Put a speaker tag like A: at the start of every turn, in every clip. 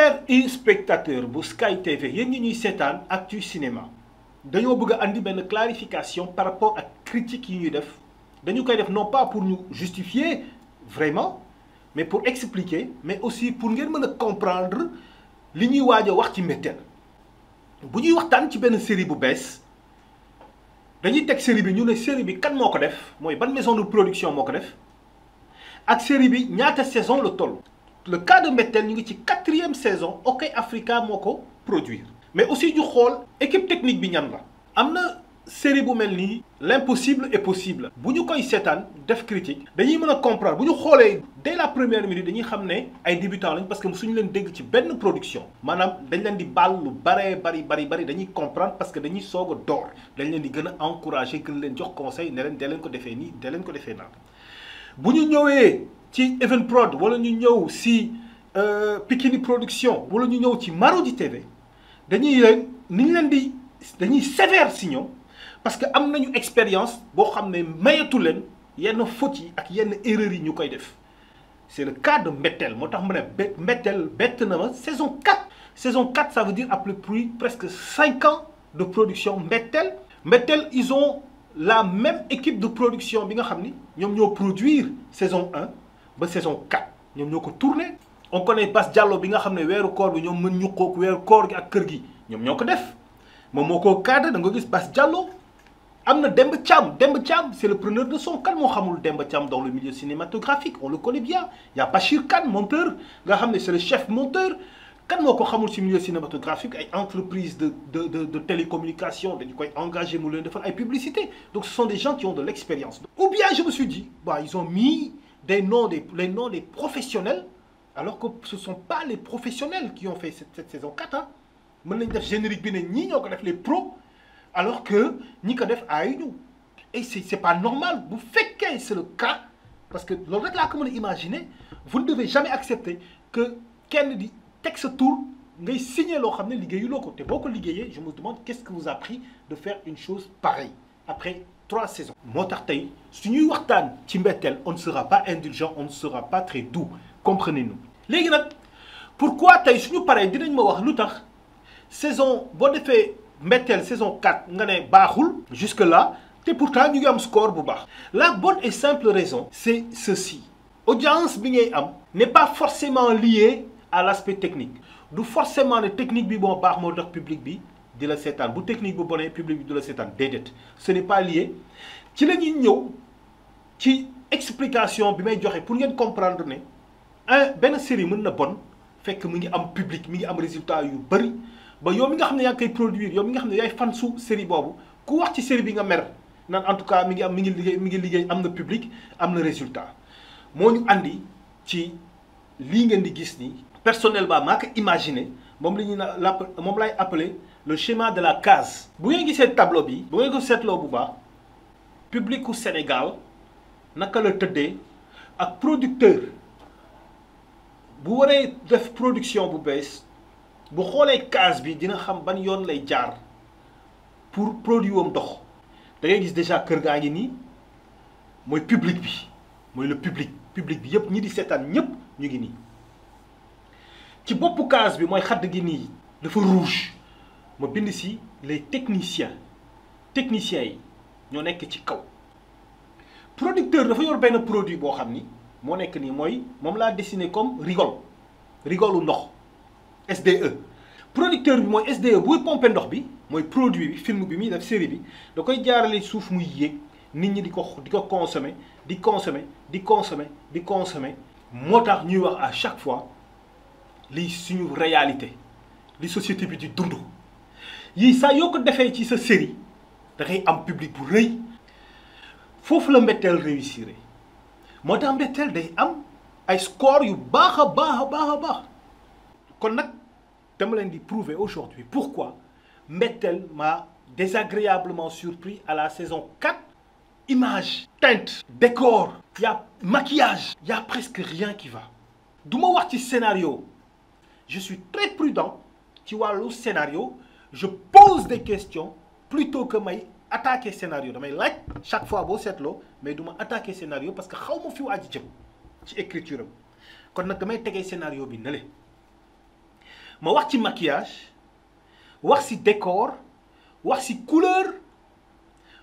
A: cher spectateur bu Sky TV yéen ñi ñuy seetaan Actu Cinéma dañoo bëgg a andi benn clarification par rapport ak critique yi ñuy def dañu koy def non pas pour ñu justifier vraiment mais pour expliquer mais aussi pour ngeen mën a comprendre li ñuy waaj a wax ci Mbettel. bu ñuy waxtaan ci benn série bu bees dañuy teg série bi ñu ne série bi kan moo ko def mooy ban maison de production moo ko def ak série bi ñaata saison la toll. Le cas de Mbettel ñu ngi ci 4e saison OK Africa moo ko produire mais aussi ñu xool équipe technique bi ñan la. am na série bu mel nii l'impossible est possible bu ñu koy seetaan def critique dañuy mën a comprendre bu ñu xoolee dès la première minute dañuy xam ne ay débutants lañ parce que suñu leen dégg ci benn production maanaam dañ leen di baal lu bari dañuy comprendre parce que dañuy soog a door dañ leen di gën a encourager gën leen jox conseil ne leen dee leen ko defee nii dee leen ko defee naan bu ñu ñëwee ci Evenprod wala ñu ñëw si Pikini Production wala ñu ñëw ci Marodi TV dañuy leen ni ñu leen di dañuy sévère si ñoom parce que am nañu expérience boo xam ne mayatu leen yenn fautes yi ak yenn erreurs yi ñu koy def c'est le cas de Mbettel moo tax mu ne Mbettel bett na ma saison 4 saison 4 ça veut dire après presque 5 ans de production Mbettel ils ont la même équipe de production bi nga xam ni ñoom ñoo produire saison 1 ba saison 4 ñoom ñoo ko tourné on connaît Bass Diallo bi nga xam ne weeru koor bi ñoom mën ñu xoog weeru koor gi ak kër gi ñoom ñoo ko def moom moo ko cadre da nga gis Bass Diallo am na Demba Thiam c'est le preneur de son kan moo xamul Demba Thiam dans le milieu cinématographique on le connaît bien y a Bachir Kane monteur nga xam ne c'est le chef monteur kan moo ko xamul ci milieu cinématographique ay entreprises de télécommunication dañu koy engagé mu leen defal ay publicité donc ce sont des gens qui ont de l'expérience ou bien je me suis dit bah ils ont mis les noms des professionnels alors que ce sont pas les professionnels qui ont fait cette saison 4 ah mën nañ def générique bi ne ñii ñoo ko def les pros alors que ñi ko def ay ñu et c'est pas normal bu fekkee c'est le cas parce que loolu rek laa ko mën a imaginer vous ne devez jamais accepter que kenn di teg sa tour ngay signer loo xam ne liggéeyuloo ko te boo ko liggéeyee je me demande qu'est-ce que vous a pris de faire une chose pareille après 3 saisons. moo tax tey su ñuy waxtaan ci Mbettel on ne sera pas indulgent on ne sera pas très doux comprenez-nous. léegi nag pourquoi tey suñu paree dinañ ma wax lu tax saison boo defee Mbettel saison 4 nga ne baaxul jusque là te pourtant ñu ngi am score bu baax. la bonne et simple raison c'est ceci audience bi ngay am n'est pas forcément liée à l'aspect technique du forcément ne technique bi moo baax moo tax public bi di la seetaan bu technique bu bonee public bi di la seetaan déedéet ce n'est pas lié ci la ñuy ñëw ci explication bi may joxe pour ngeen comprendre ne benn série mën na bon fekk mu ngi am public mi ngi am résultat yu bari ba yow mi nga xam ne yaa ngi koy produire yow mi nga xam ne yaay fan su série boobu ku wax ci série bi nga mer naan en tout cas mi ngi liggéey am na public am na résultat moo ñu andi ci lii ngeen di gis ni personnellement maa ko imaginer moom la ñuy moom lay appeler le schéma de la case. bu ngeen gisee tableau bi bu ngeen ko seetloo bu baax publicu Sénégal naka la tëddee ak producteur bu waree def production bu bees bu xoolee case bi dina xam ban yoon lay jaar pour produit wam dox da ngay gis déjà kër gaa ngi nii mooy public bi mooy le public bi yëpp ñi di seetaan ñëpp ñu ngi nii ci boppu case bi mooy xadd gi nii dafa rouge ma bind si les techniciens yi ñoo nekk ci kaw producteur dafa yor benn produit boo xam ni moo nekk nii mooy moom laa dessiné comme rigolu ndox SDE producteur bi mooy SDE buy pomper ndox bi mooy produit bi film bi muy def série bi da koy jaarale suuf muy yéeg nit ñi di ko consommer moo tax ñuy wax à chaque fois li suñu réalité li société bi di dund yii saa yoo ko defee ci sa série da ngay am public bu rëy foofu la Mbettel réussir moo tax Mbettel day am ay score yu baax a baax kon nag dama leen di prouver aujourd'hui pourquoi Mbettel m'a désagréablement surpris à la saison 4 image teinte décor y a maquillage y a presque rien qui va du ma wax ci scénario je suis très prudent ci wàllu scénario je pose des questions plutôt que may attaquer scénario damay laaj chaque fois boo seetloo mais du ma attaquer scénario parce que xaw ma fi waa ji jëm ci écriture am kon nag damay tegee scénario bi ne le ma wax ci maquillage wax ci décor wax ci couleur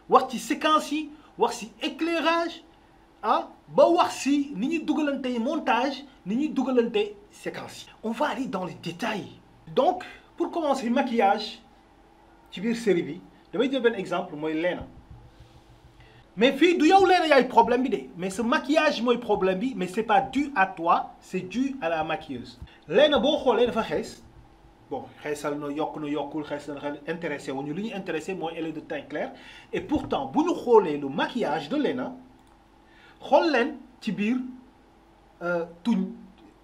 A: wax ci séquence yi wax ci éclairage ah ba wax ci ni ñuy dugalante montage ni ñuy dugalante séquence yi. On va aller dans les détails. Donc pour commencer maquillage ci biir série bi damay jël benn exemple mooy Léna mais fii du yow Léna yaay problème bi de mais ce maquillage mooy problème bi mais c'est pas dû à toi c'est dû à la maquilleuse. Léna boo xoolee dafa xees bon xeesal na yokkul xees na intéressé wuñu li ñu intéressé mooy elle est de teint clair et pourtant bu ñu xoolee le maquillage de Léna xool leen ci biir tuñ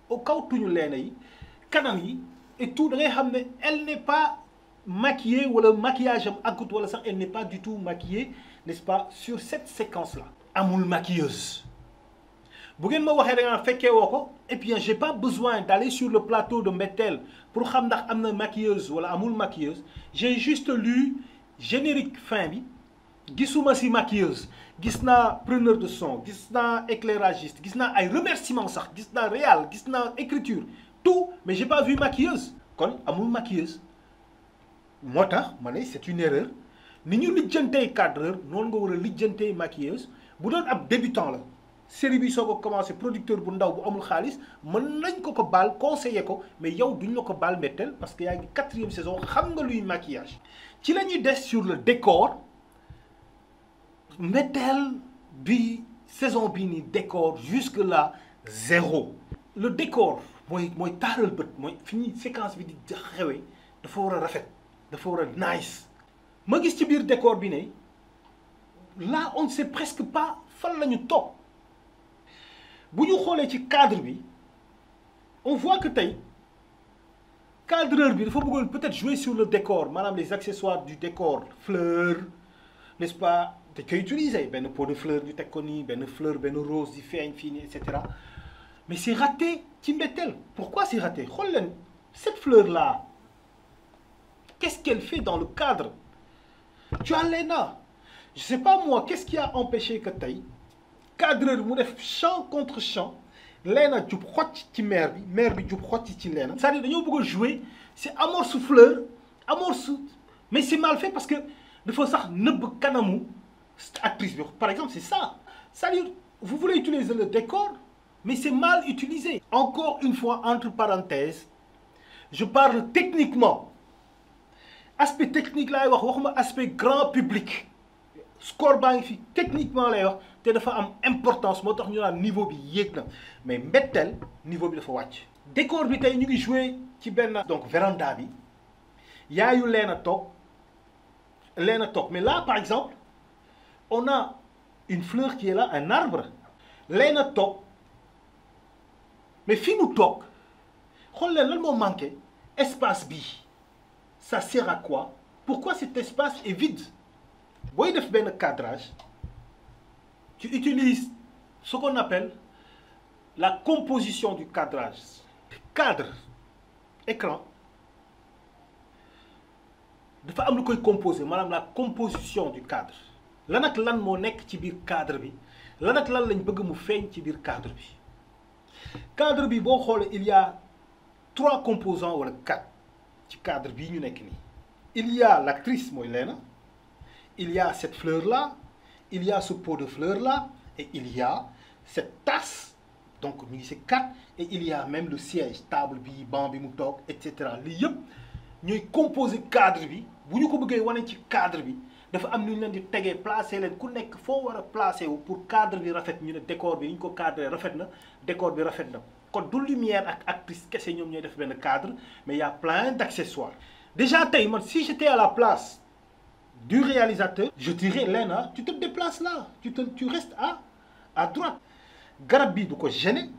A: au kaw tuñu Léna yi kanam yi et tout da ngay xam ne elle n'est pas maquillée wala maquillage am àggut wala sax elle n'est pas du tout maquillée n'est-ce pas sur cette séquence là. amul maquilleuse bu ngeen ma waxee da nga fekkee woo ko et puis j'ai pas besoin d'aller sur le plateau de Mbettel pour xam ndax am na maquilleuse wala amul maquilleuse j'ai juste lu générique fin bi gisuma si maquilleuse gis naa preneur de son gis naa éclairagiste gis naa ay remerciements sax gis naa réal gis naa écriture tout mais j'ai pas vu maquilleuse kon amul maquilleuse moo tax ma ne c'est une erreur ni ñu lijjantee cadreur noonu nga war a lijjantee maquilleuse bu doon ab débutant la série bi soo ko commencé producteur bu ndaw bu amul xaalis mën nañ ko baal conseiller ko mais yow duñ la ko baal Mbettel parce que yaa ngi 4e saison xam nga luy maquillage. ci la ñuy des sur le décor Mbettel bi saison bii nii décor jusque là 0. le décor mooy taaral bët mooy fi ñuy séquence bi di xewee dafa war a rafet dafa war a nice. ma gis ci biir décor bi ne là on ne sait presque pas fan la ñu toog bu ñu xoolee ci cadre bi on voit que tey cadreur bi dafa bëggoon peut-être jouer sur le décor maanaam les accessoires du décor fleurs n'est-ce pas dañ koy utiliser benn pot de fleur ñu teg ko nii benn fleur benn rose di feeñ fii nii et cetera mais c'est raté ci Mbettel. Pourquoi c'est raté? xool leen cette fleur là qu'est-ce qu'elle fait dans le cadre? Tu as Léna je sais pas moi qu'est-ce qui a empêché que tey cadreur mu def champ contre champ Léna jub xocc ci maire bi jub xocc ci Léna. c'est-à-dire dañoo bëgg a jouer c'est amorce fleur amorce mais c'est mal fait parce que dafa sax nëbb kanamu actrice bi par exemple c'est ça c'est-à-dire vous voulez utiliser le décor mais c'est mal utilisé. Encore une fois entre parenthèses je parle techniquement aspect technique laay wax waxuma aspect grand public score baa ngi fi techniquement lay wax te dafa am importance moo tax ñu naan niveau bi yéeg na mais Mbettel niveau bi dafa wàcc. décor bi tey ñu ngi joué ci benn donc véranda bi yaayu Léna toog mais là par exemple on a une fleur qui est là un arbre Léna toog mais fii mu toog xool leen lan moo manqué espace bi ça sert à quoi? Pourquoi cet espace est vide? booy def benn cadrage tu utilises ce qu'on appelle la composition du cadrage. Cadre écran dafa am lu koy composer maanaam la composition du cadre lan ak lan moo nekk ci biir cadre bi lan ak lan lañ bëgg mu feeñ ci biir cadre bi. cadre bi boo xoolee il y a 3 composants wala 4 ci cadre bii ñu nekk nii. il y a l'actrice mooy Léna il y a cette fleur là il y a ce pot de fleur là et il y a cette tasse donc ñu ngi ci 4 et il y a même le siège table bi banc bi mu toog et cetera lii yëpp ñooy composer cadre bi bu ñu ko bëggee wane ci cadre bi dafa am nu ñu leen di tegee placer leen ku nekk foo war a placer wu pour cadre bi rafet ñu ne décor bi ni ñu ko cadré rafet na décor bi rafet na kon du lumière ak actrice kese ñoom ñooy def benn cadre mais il y a plein d'accessoires. Déjà tey man si j'étais à la place du réalisateur je dirais Léna tu te déplaces là tu restes à droite garab bi du ko gêner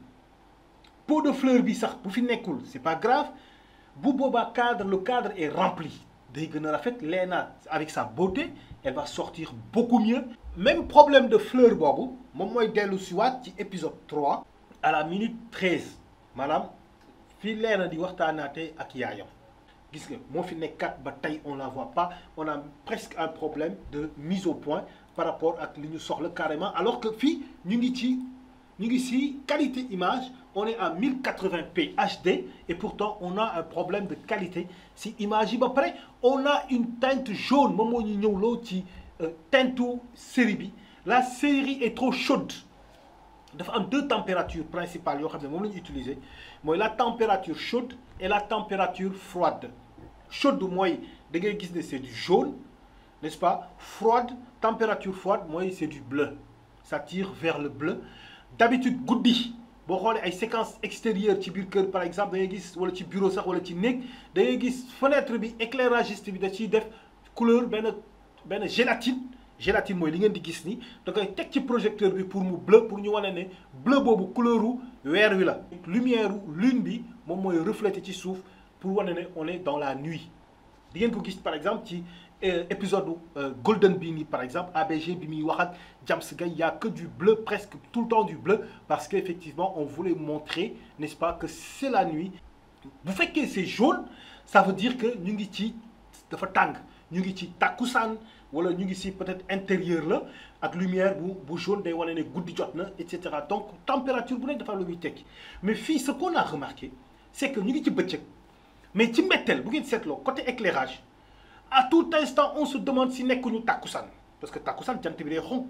A: pot de fleur bi sax bu fi nekkul c'est pas grave bu boobaa le cadre est rempli day gën a rafet. Léna avec sa beauté elle va sortir beaucoup mieux. Même problème de fleur boobu moom mooy dellu si waat ci épisode 3 à la minute 13 maanaam fii Léna di waxtaanaate ak yaayam gis nga moo fi nekkat ba tey on la voit pas on a presque un problème de mise au point par rapport ak li ñu soxla carrément alors que fii ñu ngi ci qualité image on est à 1080p HD et pourtant on a un problème de qualité si image yi ba pare on a une teinte jaune moom moo ñu ñëwloo ci teintu série bi. La série est trop chaude dafa am deux températures principales yoo xam ne moom la ñu utiliser mooy la température chaude et la température froide. Chaude mooy da ngay gis ne c'est du jaune, n'est-ce pas? Froide, température froide mooy c'est du bleu, ça tire vers le bleu. D'habitude guddi boo xoolee ay séquences extérieures ci biir kër par exemple da ngay gis wala ci bureau sax wala ci néeg da ngay gis fenêtre bi éclairagiste bi da ciy def couleur benn gélatine mooy li ngeen di gis ni da koy teg ci projecteur bi pour mu bleu pour ñu wane ne bleu boobu couleuru weer wi la. Lumière lune bi moom mooy refléter ci suuf pour wane ne on est dans la nuit. di ngeen ko gis par exemple ci épisode Golden bii nii par exemple ABG bi muy wax ak James Gay y a que du bleu, presque tout le temps du bleu parce qu'effectivement on voulait montrer, n'est-ce pas, que c'est la nuit. Bu fekkee c'est jaune ça veut dire que ñu ngi ci dafa tàng ñu ngi ci takkusaan wala ñu ngi ci peut-être intérieur la ak lumière bu jaune day wane ne guddi jot na et cetera. Donc température bu nekk dafa lu muy tekki mais fii ce qu'on a remarqué c'est que ñu ngi ci bëccëg mais ci mbetteel bu ngeen seetloo côté éclairage à tout instant on se demande si nekkuñu takkusaan parce que takkusaan jant bi day xonq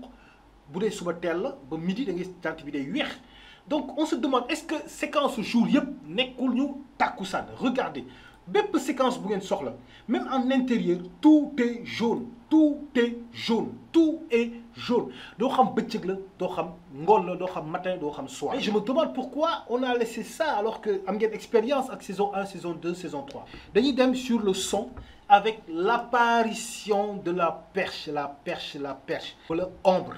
A: bu dee suba teel la ba midi da ngay jant bi day weex donc on se demande est-ce que séquence jour yëpp nekkul ñu takkusaan. Regardez bépp séquence bu ngeen soxla même en intérieur tout est jaune tout est jaune tout est jaune doo xam bëccëg la doo xam ngoon la doo xam matin doo xam soir. Et je me demande pourquoi on a laissé ça alors que am ngeen expérience ak saison 1 saison 2 saison 3. dañuy dem sur le son avec l'apparition de la perche wala ombre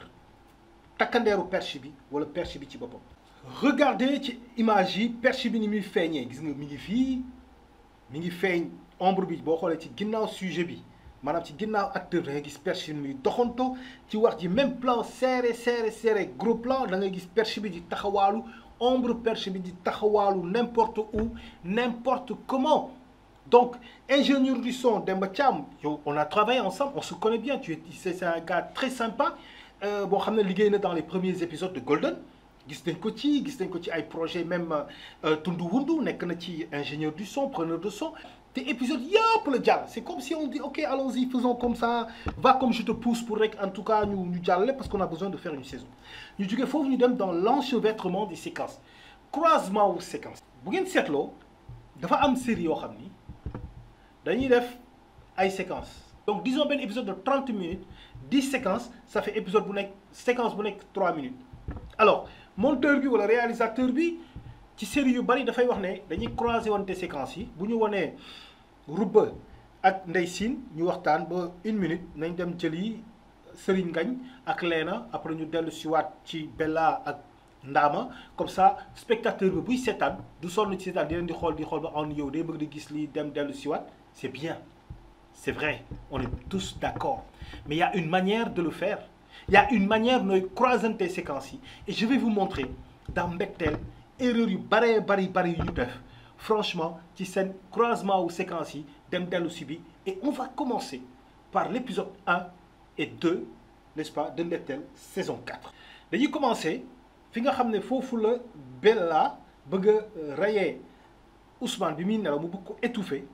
A: takkandeeru perche bi wala perche bi ci boppam. Regardez ci image yi perche bi ni muy feeñee gis nga mi ngi fii mi ngi feeñ ombre bi boo xoolee ci ginnaaw sujet bi maanaam ci ginnaaw acteur da ngay gis perche bi muy doxanto ci wax ji même plan serré gros plan da ngay gis perche bi di taxawaalu ombre perche bi di taxawaalu n'importe où n'importe comment. Donc ingénieur du son Demba Thiam yow on a travaillé ensemble on se connaît bien c'est un gars très sympa boo xam ne liggéey na dans les premiers épisodes de Golden. gis nañ ko ci ay projet même Tundu Wundu nekk na ci ingénieur du son preneur de son te épisode yëpp la jàll. C'est comme si on dit ok allons-y faisons comme ça va comme je te pousse pour rek en tout cas ñu jàllale parce qu'on a besoin de faire une saison. ñu jógee foofu ñu dem dans l'enchevêtrement des séquences croisement wu séquence. bu ngeen seetloo dafa am série yoo xam ni dañuy def ay séquences donc disons benn épisode de 30 minutes 10 séquences ça fait épisode bu nekk séquence bu nekk 3 minutes. Alors monteur bi wala réalisateur bi ci série yu bari dafay wax ne dañuy croiser wante séquences yi bu ñu wanee Rouba ak Ndeye Sine ñu waxtaan ba 1 minute nañ dem jëli Serigne Ngagne ak Leena après ñu dellu siwaat ci Bella ak Ndama comme ça spectateur bi buy seetaan du sonn ci seetaan di leen di xool ba en yow day bëgg di gis lii dem dellu siwaat. C'est bien c'est vrai on est tous d'accord mais il y a une manière de le faire. Il y a une manière nooy croisante séquences yi et je vais vous montrer dans Mbectel erreur yu bari yu ñu def franchement ci seen croisement wu séquences yi dem dellu si bi et on va commencer par l'épisode 1 et 2 n'est-ce pas de Mbectel saison 4. dañuy commencer fi nga xam ne foofu la Bella bëgg a rayé Ousmane bi muy nelaw mu bëgg ko étouffer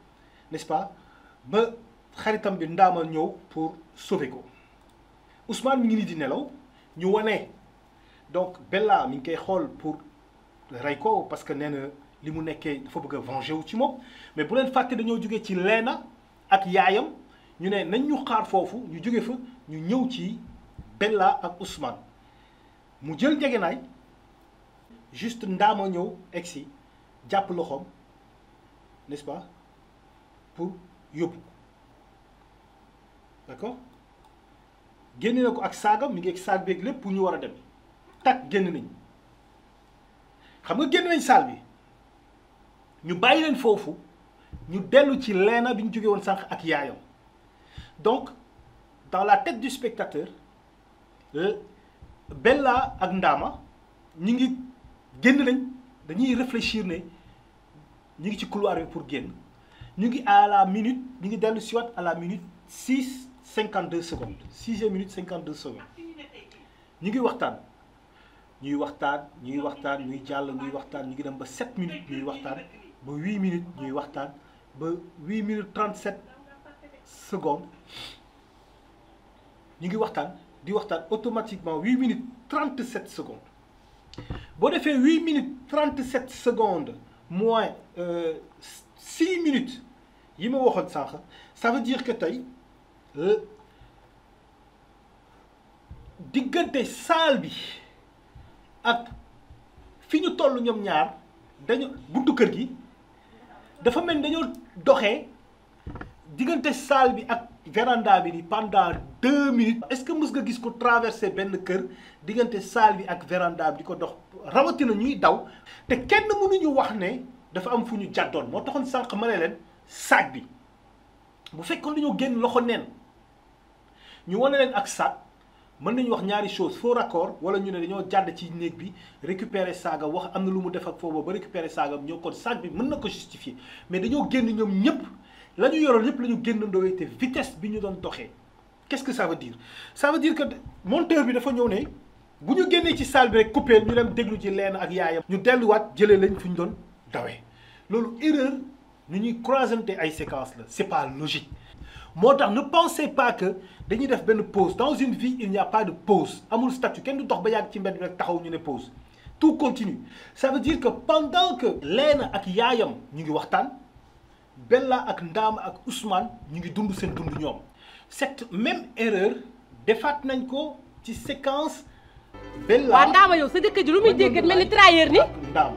A: n'est-ce pas ba xaritam bi Ndaama ñëw pour sauver ko. Ousmane mi ngi nii di nelaw ñu wane donc Bella mi ngi koy xool pour rey ko parce que nee na li mu nekkee dafa bëgg a venger wu ci moom mais bu leen fàtte dañoo jógee ci Leena ak yaayam ñu ne nañ ñu xaar foofu ñu jóge fa ñu ñëw ci Bella ak Ousmane mu jël njegenaay juste Ndaama ñëw egsi jàpp loxoom n'est-ce pas pour yóbbu ko d'accord. génne na ko ak saagam mi ngi ak saag beeg lépp pour ñu war a dem tak génn nañ xam nga génn nañ saal bi ñu bàyyi leen foofu ñu dellu ci Leena bi ñu jógee woon sànq ak yaayam donc dans la tête du spectateur Bella ak Ndama ñu ngi génn nañ dañuy réfléchir ne ñu ngi ci couloir bi pour génn ñu ngi à la minute ñu ngi dellu siwaat à la minute 52 secondes 6e minute 52 secondes ñu ngi waxtaan ñuy waxtaan ñuy jàll ñuy waxtaan ñu ngi dem ba 7 minutes ñuy waxtaan ba 8 minutes ñuy waxtaan ba 8 minutes 37 secondes ñu ngi waxtaan di waxtaan automatiquement 8 minutes 37 secondes boo defee 8 minutes 37 secondes moins 6 minutes yi ma waxoon sànq ça veut dire que tey diggante saal bi ak fi ñu toll ñoom ñaar dañu buntu kër gi dafa mel ni dañoo doxee diggante saal bi ak véranda bi ni pendant 2 minutes. est-ce que mës nga gis ko traversé benn kër diggante saal bi ak véranda bi di ko dox rawatina ñuy daw te kenn mënuñu wax ne dafa am fu ñu jàddoon moo taxoon sànq ma ne leen sac bi bu fekkoon dañoo génn loxo neen ñu wane leen ak sac mën nañu wax ñaari chose faux raccord wala ñu ne dañoo jàdd ci néeg bi récupérer saaga wax am na lu mu def ak foofu ba récupérer saaga ñoo kon sac bi mën na ko justifier mais dañoo génn ñoom ñëpp la ñu yoroon yëpp la ñu génn ndooy te vitesse bi ñu doon doxee qu'est-ce que ça veut dire que monteur bi dafa ñëw ne bu ñu génnee ci salle bi rek coupé ñu dem déglu ci leen ak yaayam ñu delluwaat jëlee lañ fu ñu doon dawee loolu erreur nu ñuy croisante ay séquences la c'est pas logique moo tax ne pensez pas que dañuy def benn pause dans une vie il n'y a pas de pause amul statut kenn du dox ba yàgg ci mbedd bi rek taxaw ñu ne pause tout continue ça veut dire que pendant que Leena ak yaayam ñu ngi waxtaan Bella ak Ndama ak Ousmane ñu ngi dund seen dund ñoom cette même erreur defaat nañ ko ci séquence Bella.
B: waaw Ndama yow sa jëkkër ji lu muy dégg mel ni trahir ni
A: Ndama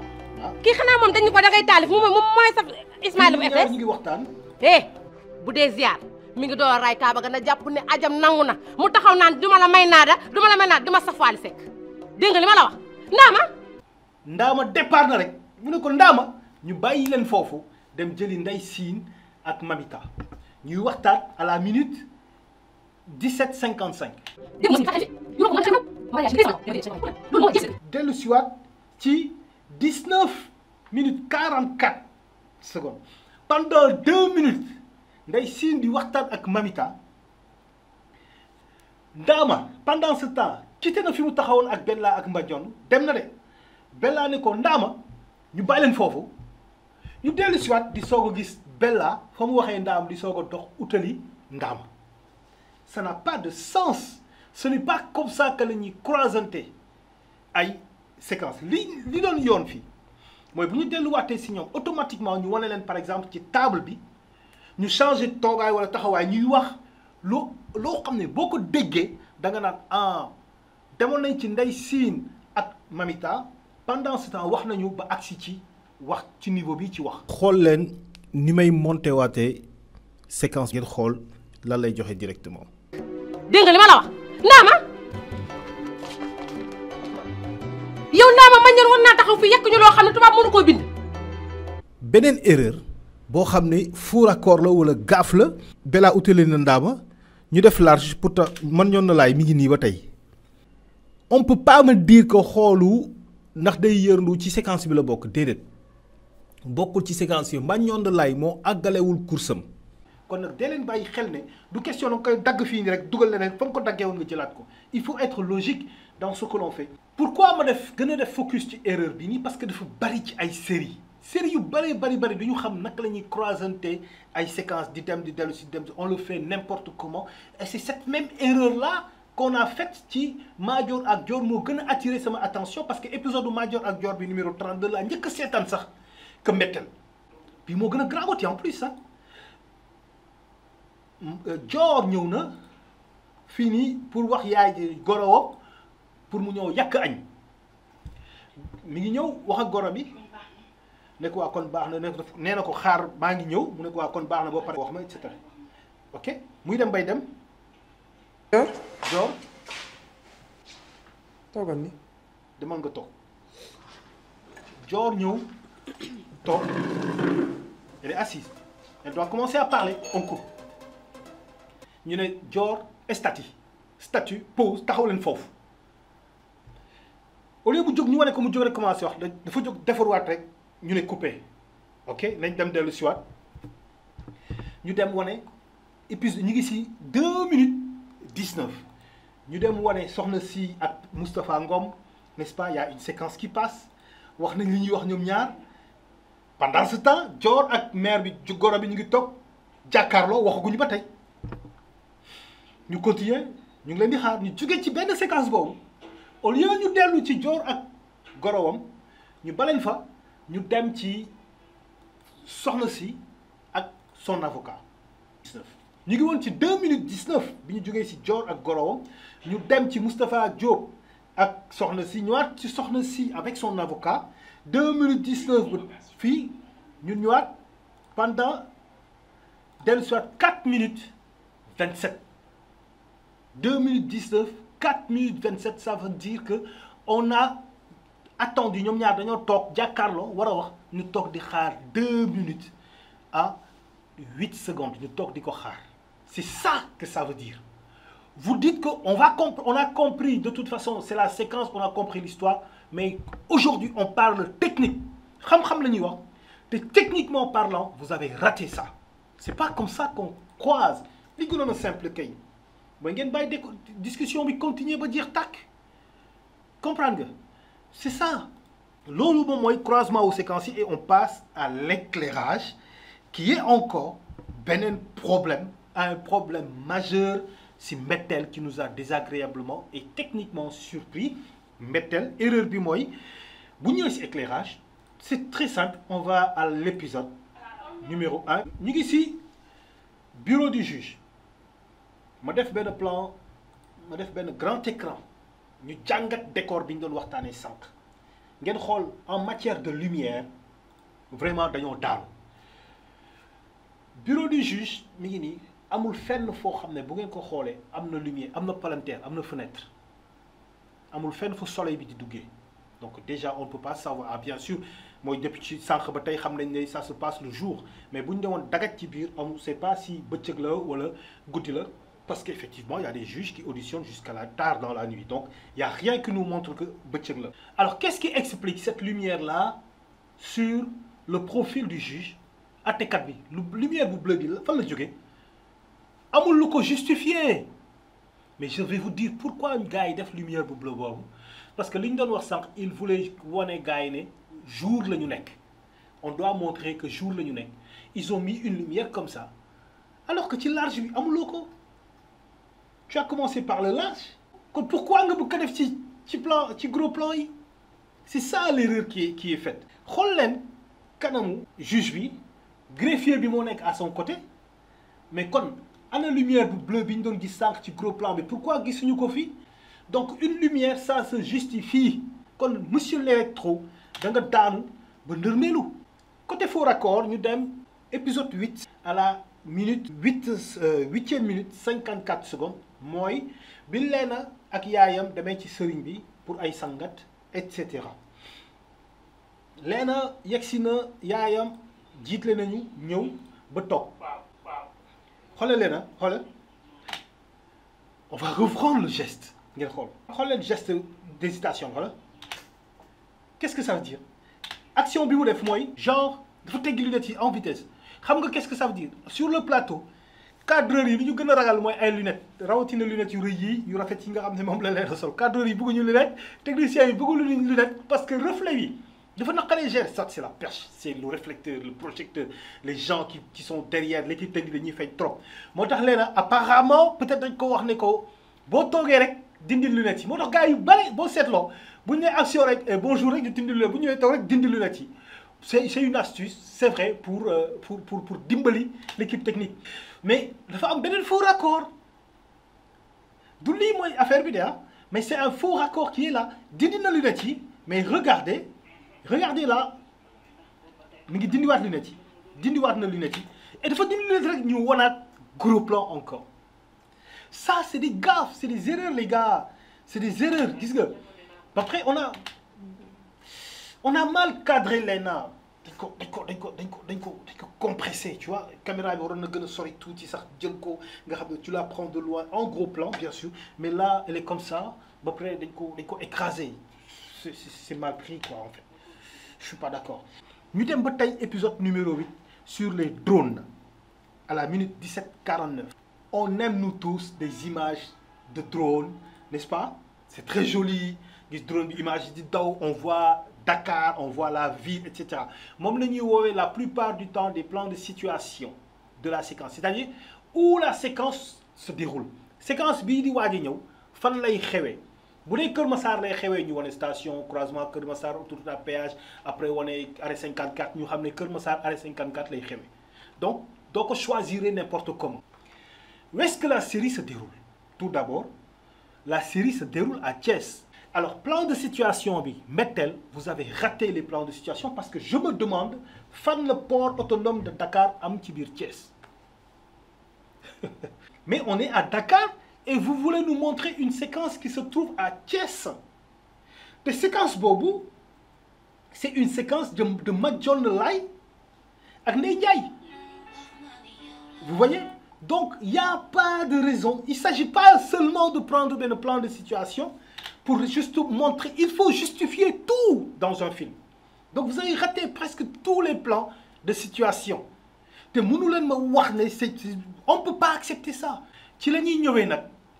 B: kii xanaa moom dañu ko dangay taalif moom mooy saf Ismaïla bu FS
A: ñu ngi waxtaan.
B: bu dee ziar mi ngi door raay kaaba ga na jàpp ne ajam nangu na mu taxaw naan duma la may naada duma safaali sekk dégg nga li ma la wax
A: Ndama départ na rek mu ne ko Ndama ñu bàyyi leen foofu dem jëli Ndeye Sine ak Mamita ñuy waxtaan à la minute 17:55. dellu siwaat ci 19:44 pendant 2 minutes Ndeye Sine di waxtaan ak Mamita Ndama pendant ce temps quitté na fi mu taxawoon ak Bella ak Mbadione dem na de Bella ne ko Ndama ñu bàyyi leen foofu ñu dellu siwaat di soog a gis Bella fa mu waxee Ndama di soog a dox utali Ndama ça n'a pas de sens ce n'est pas comme ça que la ñuy croisanter ay séquences li doon yoon fii mooy bu ñu delluwaatee si ñoom automatiquement ñu wane leen par exemple ci table bi ñu changer toogaay wala taxawaay ñuy wax loo xam ne boo ko déggee da nga naan demoon nañ ci Ndeye Sine ak Mamita pendant ce temps wax nañu ba agsi ci wax ci niveau bi ci wax. xool leen ni may monté waatee séquence ngeen xool lan lay joxe directement.
B: dégg nga li ma la wax Ndama yow Ndama man ñoon war naa taxaw fi yekk ñu loo xam ne tubaab mënu koo bind.
A: beneen erreur boo xam ne faux raccord la wala gaaf la. Bella utile na Ndama ñu def large pourtant man ñoon na laay mi ngi nii ba tey on peut pas me dire que xoolu ndax day yërndu ci séquence bi la bokk déedéet bokkul ci séquence yi man ñoon na laay moo àggalewul kursam. kon nag dee leen bàyyi xel ne du question da nga koy dagg fii nii rek dugal leneen fa nga ko daggee woon nga jëlaat ko il faut être logique dans ce que l'on fait. pourquoi ma gën a def focus ci erreur bi nii parce que dafa bari ci ay série yu bari du ñu xam naka la ñuy croisanter ay séquences di dem di dellu si dem on le fait n'importe comment et c'est cette même erreur là qu'on a faite ci Madior ak Dior moo gën a attirer sama attention parce que épisode u Madior ak Dior bi numéro 32 laa njëkk a seetaan sax que Mbettel bi moo gën a grawati en plus sax Dior ñëw na fii nii pour wax yaay ji goro pour mu ñëw yàq añ mi ngi ñëw wax ak goro bi ne ko waa kon baax na nee na ko xaar maa ngi ñëw mu ne ko waa kon baax na boo pare wax ma et cetera ok muy dem bay dem. Dior
C: toogal ni
A: demal nga toog Dior ñëw toog elle est assise elle doit commencer à parler on coupe ñu ne Dior statut pause taxaw leen foofu au lieu bu jóg ñu wane ko mu jóg rek commencé wax dafa jóg defarwaat rek ñu ne coupé ok nañ dem dellu siwaat ñu dem wane épisode ñu ngi si 2 minutes 19 ñu dem wane soxna si ak Moustapha Ngom n'est-ce pas? Il y a une séquence qui passe wax nañ li ñuy wax ñoom ñaar pendant ce temps Dior ak mère bi goro bi ñu ngi toog jàkkaarloo waxaguñu ba tey ñu continuer ñu ngi leen di xaar ñu jóge ci benn séquence boobu au lieu ñu dellu ci Dior ak gorowam ñu baleen fa ñu dem ci soxna si ak son avocat. ñu ngi woon ci 2 minutes 19 bi ñu jógee ci Dior ak gorowam ñu dem ci Moustapha Diop ak soxna si ñëwaat ci soxna si avec son avocat 2 minutes 19 ba fii ñu ñëwaat pendant dellu soit 4 minutes 27 2 minutes 19 4 minutes 27 ça veut dire que on a attendu ñoom ñaar dañoo toog jàkkaarloo war a wax ñu toog di xaar 2 minutes à 8 secondes ñu toog di ko xaar c'est ça que ça veut dire. Vous dites que on a compris de toute façon c'est la séquence on a compris l'histoire mais aujourd'hui on parle technique xam-xam la ñuy wax te techniquement parlant vous avez raté ça c'est pas comme ça qu'on croise li gënoon a simple kay mooy ngeen bàyyi discussion bi continuer ba jeex tàkk comprendre nga c'est ça loolu moom mooy croisement aux séquences et on passe à l'éclairage qui est encore beneen problème un problème majeur si Mbettel qui nous a désagréablement et techniquement surpris Mbettel erreur bi mooy bu ñëwee si éclairage c'est très simple on va à l'épisode numéro 1 ñu ngi si bureau du juge ma def benn plan ma def benn grand écran ñu jàngat décor bi ñu doon waxtaanee sànq ngeen xool en matière de lumière vraiment dañoo daanu bureau du juge mi ngi nii amul fenn foo xam ne bu ngeen ko xoolee am na lumière am na palanteer am na fenêtre amul fenn fu soleil bi di duggee donc déjà on ne peut pas savoir ah bien sûr mooy depuis ci sànq ba tey xam nañ ne ça se passe le jour mais bu ñu demoon dagat ci biir on ne sait pas si bëccëg la wala guddi la parce qu'effectivement il y a des juges qui auditionnent jusqu'à la tard dans la nuit donc il y a rien qui nous montre que bëccëg la. Alors qu'est-ce qui explique cette lumière là sur le profil du juge àttekat bi lumière bu bleu bi fan la jógee amul lu ko justifier mais je vais vous dire pourquoi gars yi def lumière bu bleu boobu parce que li ñu doon wax sànq il voulait wane gars yi ne jour la ñu nekk on doit montrer que jour la ñu nekk ils ont mis une lumière comme ça alors que ci large bi amuloo ko tu as commencé par le large kon pourquoi nga bëgg ko def ci plan ci gros plan yi c'est ça l'erreur qui est faite xool leen kanamu juge bi greffier bi moo nekk à son côté mais kon ana lumière bu bleu bi ñu doon gis sànq ci gros plan bi pourquoi gisuñu ko fii donc une lumière ça se justifie kon monsieur l'électro da nga daanu ba ndërmeelu côté faux raccord ñu dem épisode 8 à la minute 8e minute 54 secondes mooy bi Leena ak yaayam demee ci sëriñ bi pour ay sangat et cetera Leena yegsi na yaayam jiitle nañu ñëw ba toog xoolal Leena xoolal on va reprendre le geste ngeen xool leen geste d'hésitation xoolal qu'est-ce que ça veut dire action bi mu def mooy genre dafa teggi lunettes yi en vitesse xam nga qu'est-ce que ça veut dire sur le plateau cadreur yi li ñu gën a ragal mooy ay lunettes rawatina lunettes yu rëy yi yu rafet yi nga xam ne moom la leen sol cadreur yi bëgguñu lunettes techniciens yi bëgguñu lunettes parce que reflet yi dafa naqaree gérer ça c'est la perche c'est le réflecteur le projecteur les gens qui sont derrière l'équipe technique dañuy fay trop moo tax Leena apparemment peut-être dañ ko wax ne ko boo toogee rek dindi lunettes yi moo tax gars yu bari boo seetloo bu ñu nee action rek bonjour rek ñu dindi lunettes bu ñu ñëwee toog rek dindi lunettes yi c'est une astuce c'est vrai pour dimbali l'équipe technique mais dafa am beneen faux raccord du lii mooy affaire bi de mais c'est un faux raccord qui est là dindi na lunettes yi mais regardez là mi ngi dindiwaat lunettes yi dindiwaat na lunettes yi et dafa dindi lunettes rek ñu wanaat gros plan encore ça c'est des gaffes c'est des erreurs les gars c'est des erreurs gis nga après on a mal cadré Leena dañ ko compressé tu vois caméra bi waroon na gën a sori tuuti sax jël ko nga xam ne tu la prends de loin en gros plan bien sûr mais là elle est comme ça ba pare dañ ko écrasé c'est mal pris quoi en fait je suis pas d'accord ñu dem ba tey épisode numéro 8 sur les drones à la minute 17:49 on aime nous tous des images de drones n'est-ce pas c'est très joli gis drone bi image di daw on voit Dakar on voit la ville et cetera moom la ñuy woowee la plupart du temps des plans de situation de la séquence c'est-à-dire où la séquence se déroule séquence bii di waaj a ñëw fan lay xewee bu dee Kër Massar lay xewee ñu wane station croisement Kër Massar autoroute à péage après wane arrêt 54 ñu xam ne Kër Massar arrêt 54 lay xewee donc doo ko choisir n'importe comment. Où est-ce que la série se déroule? Tout d'abord, la série se déroule à Thiès. Alors, plan de situation, bi, Mettel, vous avez raté les plans de situation parce que je me demande, fan le port autonome de Dakar am ci biir Thiès. Mais on est à Dakar et vous voulez nous montrer une séquence qui se trouve à Thiès. La séquence bobu, c'est une séquence de Madione Laye ak Ndeye Ndiaye. Vous voyez? Donc, il n'y a pas de raison. Il ne s'agit pas seulement de prendre un plan de situation pour juste montrer. Il faut justifier tout dans un film. Donc, vous avez raté presque tous les plans de situation. On ne peut pas accepter ça.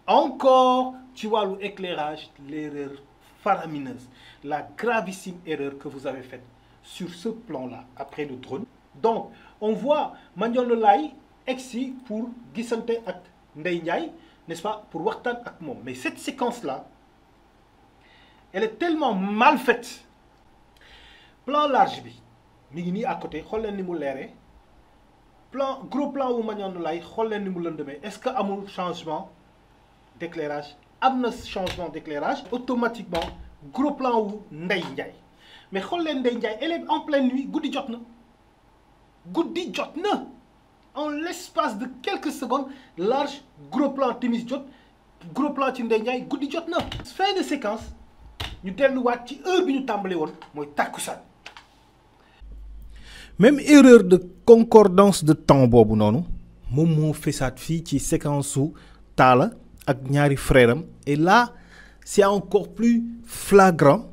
A: Encore, tu vois l'éclairage, l'erreur faramineuse, la gravissime erreur que vous avez faite sur ce plan-là, après le drone. Donc, on voit Madione Laye exi pour gisante ak Ndeye Ndiaye, n'est-ce pas, pour waxtaan ak moom. Mais cette séquence-là, elle est tellement mal faite. Plan large bi mi ngi nii à côté xool leen ni mu leeree gros plan wu Madione Laye xool leen ni mu lëndëmee. Est-ce que amul changement d'éclairage? Am na changement d'éclairage automatiquement gros plan wu Ndeye Ndiaye. Mais xool leen Ndeye Ndiaye elle est en pleine nuit guddi jot na en l'espace de quelques secondes large gros plan timis jot gros plan ci Ndeye Ndiaye guddi jot na. Fin de séquence ñu delluwaat ci heure bi ñu tàmbale woon mooy takkusaan. Même erreur de concordance de temps boobu noonu moom moo fesaat fii ci séquence su Talla ak ñaari frère am et là c'est encore plus flagrant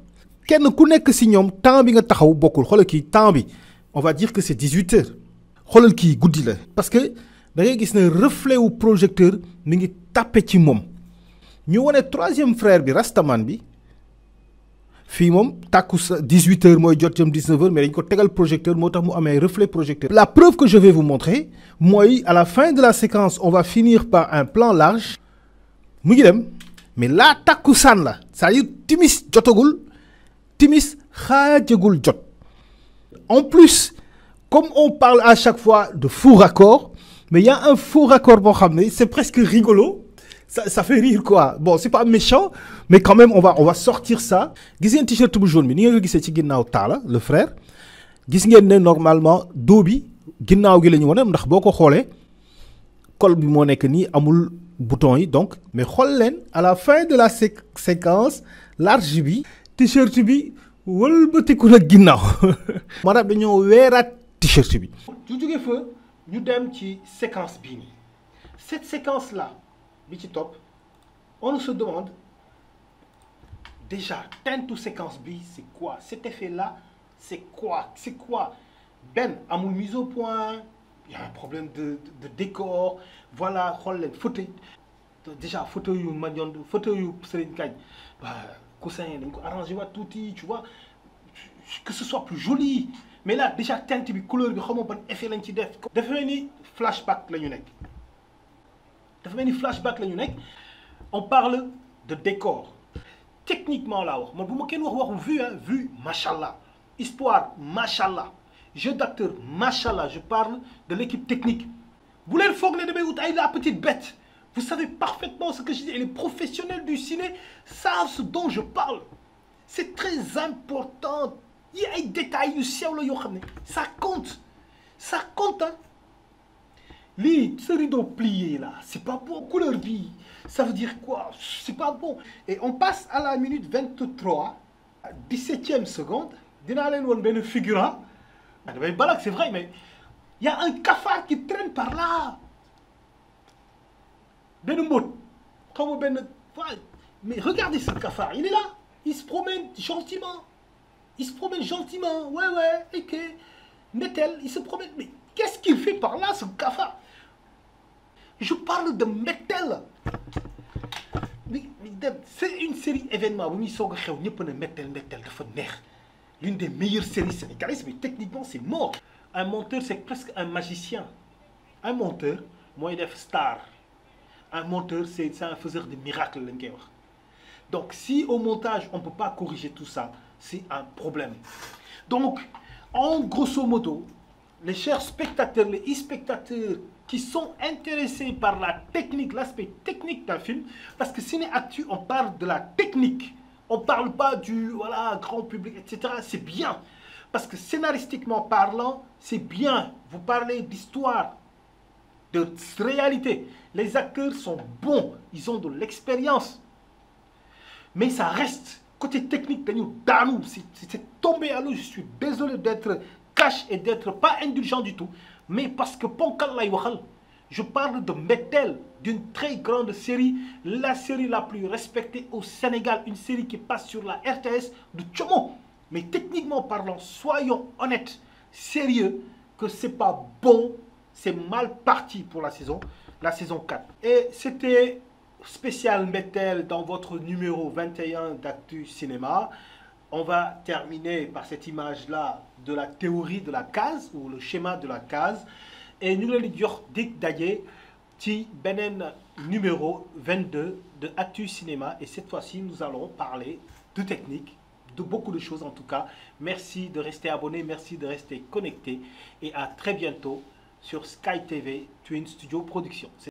A: kenn ku nekk si ñoom temps bi nga taxaw bokkul xoolal kii temps bi on va dire que c'est 18 heures. xoolal kii guddi la parce que da ngay gis ne reflet wu projecteur mi ngi tàppe ci moom ñu wane troisième frère bi Rastaman bi fii moom tàkku sa 18 heures mooy jot jëm 19 heures mais dañ ko tegal projecteur moo tax mu amee reflet projecteur. La preuve que je vais vous montrer mooy à la fin de la séquence on va finir par un plan large mu ngi dem mais là tàkkusaan la c'est-à-dire timis jotagul timis xaajagul jot en plus. Comme on parle à chaque fois de faux raccord, mais il y a un faux raccord, c'est presque rigolo. Ça fait rire quoi. Bon, c'est pas méchant, mais quand même, on va sortir ça. Vous voyez un t-shirt jaune, Talla, le frère. Vous voyez normalement, Dobi, ginnaw gi lañu wone ndax boko xolé col bi mo nek ni amul bouton yi donc mais xol len à la fin de la séquence large bi t-shirt bi wëlbeutiku na ginnaw. Manam dañoo wérat t-shirt bi. ñu jógee fa ñu dem ci séquence bii nii cette séquence là bi ci topp on se demande déjà tentu séquence bi c'est quoi cet effet là c'est quoi benn amul mise au point il y a un problème de décor voilà xool leen fauteuil déjà fauteuil yu Madione fauteuil yu Serigne Kañ coussin dañ ko arrangé waat tuuti tu vois que ce soit plus joli. Mais là déjà teinte bi couleur bi xamoo ban effet lañ ci def. dafa mel ni flashback la ñu nekk. On parle de décor techniquement laa wax man bu ma kenn waxu vue machallah histoire machallah jeu d'acteur machallah je parle de l'équipe technique. bu leen foog ne damay wut ay la petite bête vous savez parfaitement ce que je dis et les professionnels du ciné savent ce dont je parle c'est très important. Il y a des détails yu sew la yoo xam ne ça compte hein. Lii ce rideau plié là c'est pas bon couleur bi ça veut dire quoi c'est pas bon et on passe à la minute 23 17e seconde dinaa leen woon benn figurant damay balak c'est vrai mais il y a un cafard qui traîne par là benn mbóot xaw ma benn mais regardez ce cafard il est là il se promène gentiment. Ouais, ok. Mettel, il se promène. Mais qu'est-ce qu'il fait par là, ce cafard? Je parle de Mettel. C'est une série événement. L'une des meilleures séries sénégalaises, mais techniquement, c'est mort. Un monteur, c'est presque un magicien. Un monteur, moi, il est star. Un monteur, c'est un faiseur de miracles. Donc, si au montage, on ne peut pas corriger tout ça, c'est un problème. Donc, en grosso modo, les chers spectateurs, les e-spectateurs qui sont intéressés par la technique, l'aspect technique d'un film, parce que Ciné Actu, on parle de la technique, on ne parle pas du voilà, grand public, etc. C'est bien, parce que scénaristiquement parlant, c'est bien. Vous parlez d'histoire, de réalité. Les acteurs sont bons, ils ont de l'expérience. Mais ça reste, côté technique, c'est tombé à l'eau. Je suis désolé d'être cash et d'être pas indulgent du tout. Mais parce que Ponkal lay waxal, je parle de Mbettel, d'une très grande série, la série la plus respectée au Sénégal, une série qui passe sur la RTS de Tchomo. Mais techniquement parlant, soyons honnêtes, sérieux, que c'est pas bon, c'est mal parti pour la saison 4. Et c'était spécial Mbettel dans votre numéro 21 d'Actu Cinéma. On va terminer par cette image-là de la théorie de la case ou le schéma de la case. Et nous allons dire d'ailleurs petit benen numéro 22 de Actu Cinéma. Et cette fois-ci, nous allons parler de technique, de beaucoup de choses en tout cas. Merci de rester abonné, merci de rester connecté. Et à très bientôt sur Sky TV Twin Studio Production.